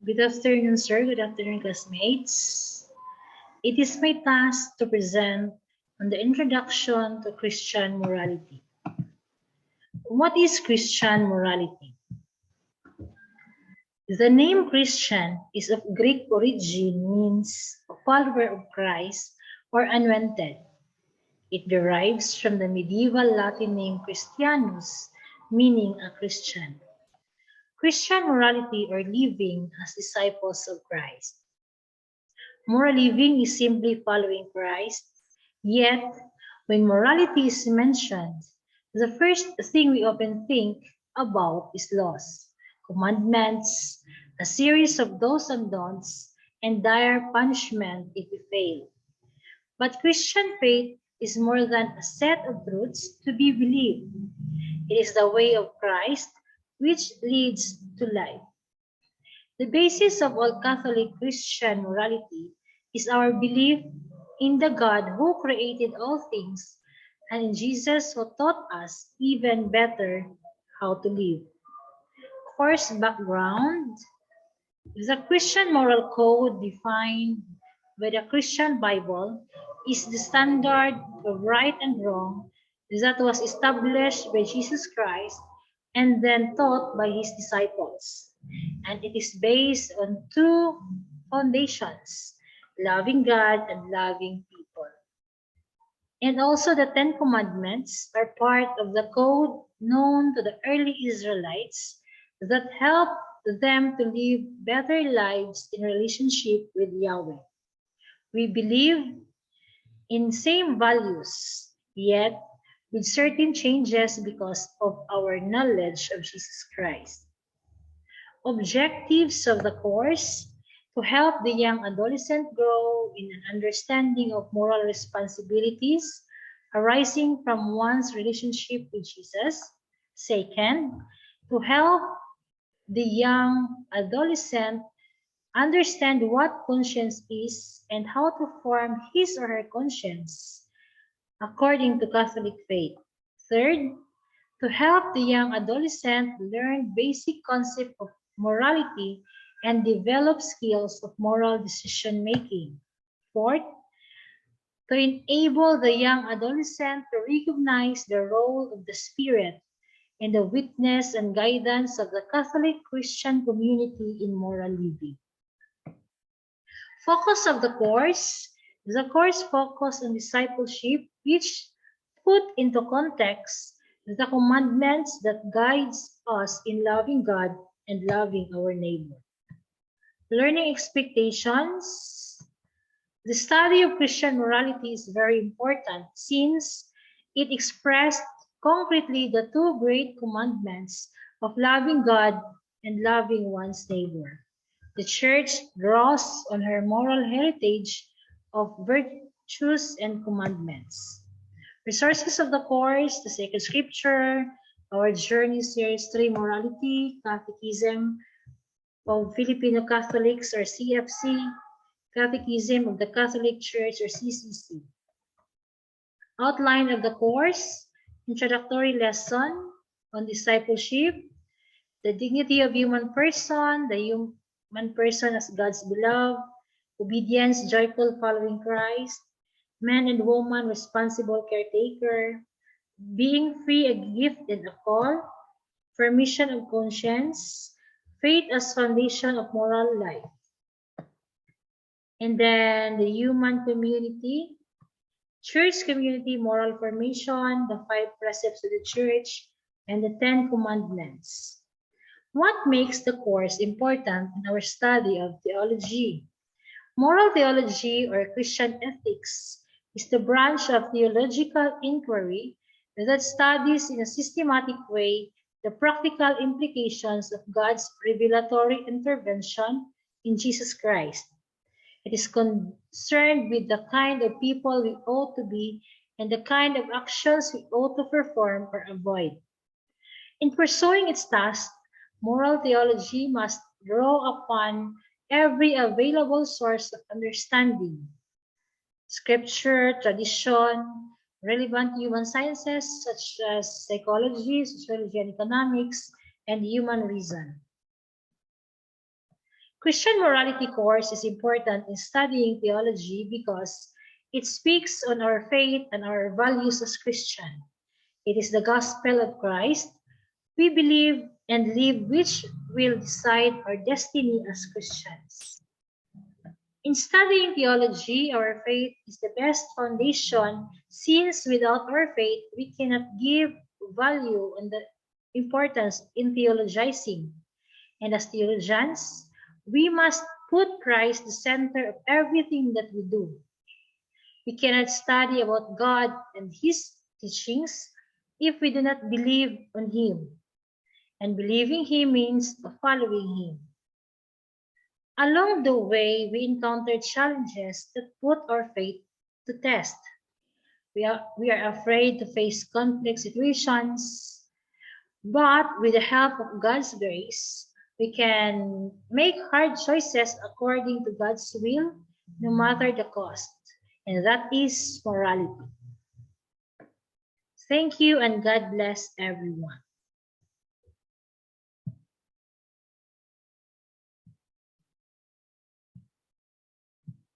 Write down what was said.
Good afternoon, sir. Good afternoon, classmates. It is my task to present on the introduction to Christian morality. What is Christian morality? The name Christian is of Greek origin, means a follower of Christ or anointed. It derives from the medieval Latin name Christianus, meaning a Christian. Christian morality or living as disciples of Christ. Moral living is simply following Christ, yet when morality is mentioned, the first thing we often think about is laws, commandments, a series of do's and don'ts, and dire punishment if we fail. But Christian faith is more than a set of truths to be believed. It is the way of Christ which leads to life. The basis of all Catholic Christian morality is our belief in the God who created all things and in Jesus who taught us even better how to live. Course background: the Christian moral code defined by the Christian Bible is the standard of right and wrong that was established by Jesus Christ and then taught by his disciples. And it is based on two foundations: loving God and loving people. And also the Ten Commandments are part of the code known to the early Israelites that helped them to live better lives in relationship with Yahweh. We believe in same values, yet with certain changes because of our knowledge of Jesus Christ. Objectives of the course: to help the young adolescent grow in an understanding of moral responsibilities arising from one's relationship with Jesus. Second, to help the young adolescent understand what conscience is and how to form his or her conscience according to Catholic faith. Third, to help the young adolescent learn basic concept of morality and develop skills of moral decision making. Fourth, to enable the young adolescent to recognize the role of the Spirit and the witness and guidance of the Catholic Christian community in moral living. Focus of the course: the course focus on discipleship, which put into context the commandments that guides us in loving God and loving our neighbor. Learning expectations: the study of Christian morality is very important since it expressed concretely the two great commandments of loving God and loving one's neighbor. The Church draws on her moral heritage of virtues and commandments. Resources of the course: the Sacred Scripture, our Journey Series 3 Morality, Catechism of Filipino Catholics or CFC, Catechism of the Catholic Church or CCC. Outline of the course: introductory lesson on discipleship, the dignity of human person, the human person as God's beloved, obedience, joyful following Christ, man and woman, responsible caretaker, being free, a gift and a call, formation of conscience, faith as foundation of moral life. And then the human community, church community, moral formation, the 5 precepts of the church, and the 10 commandments. What makes the course important in our study of theology? Moral theology or Christian ethics is the branch of theological inquiry that studies in a systematic way the practical implications of God's revelatory intervention in Jesus Christ. It is concerned with the kind of people we ought to be and the kind of actions we ought to perform or avoid. In pursuing its task, moral theology must draw upon every available source of understanding: scripture, tradition, relevant human sciences such as psychology, sociology and economics, and human reason. Christian morality course is important in studying theology because it speaks on our faith and our values as Christian. It is the gospel of Christ we believe and live which will decide our destiny as Christians. In studying theology, our faith is the best foundation since without our faith, we cannot give value and the importance in theologizing. And as theologians, we must put Christ the center of everything that we do. We cannot study about God and His teachings if we do not believe on Him. And believing Him means following Him. Along the way, we encounter challenges that put our faith to test. We are afraid to face complex situations, but with the help of God's grace, we can make hard choices according to God's will, no matter the cost. And that is morality. Thank you, and God bless everyone.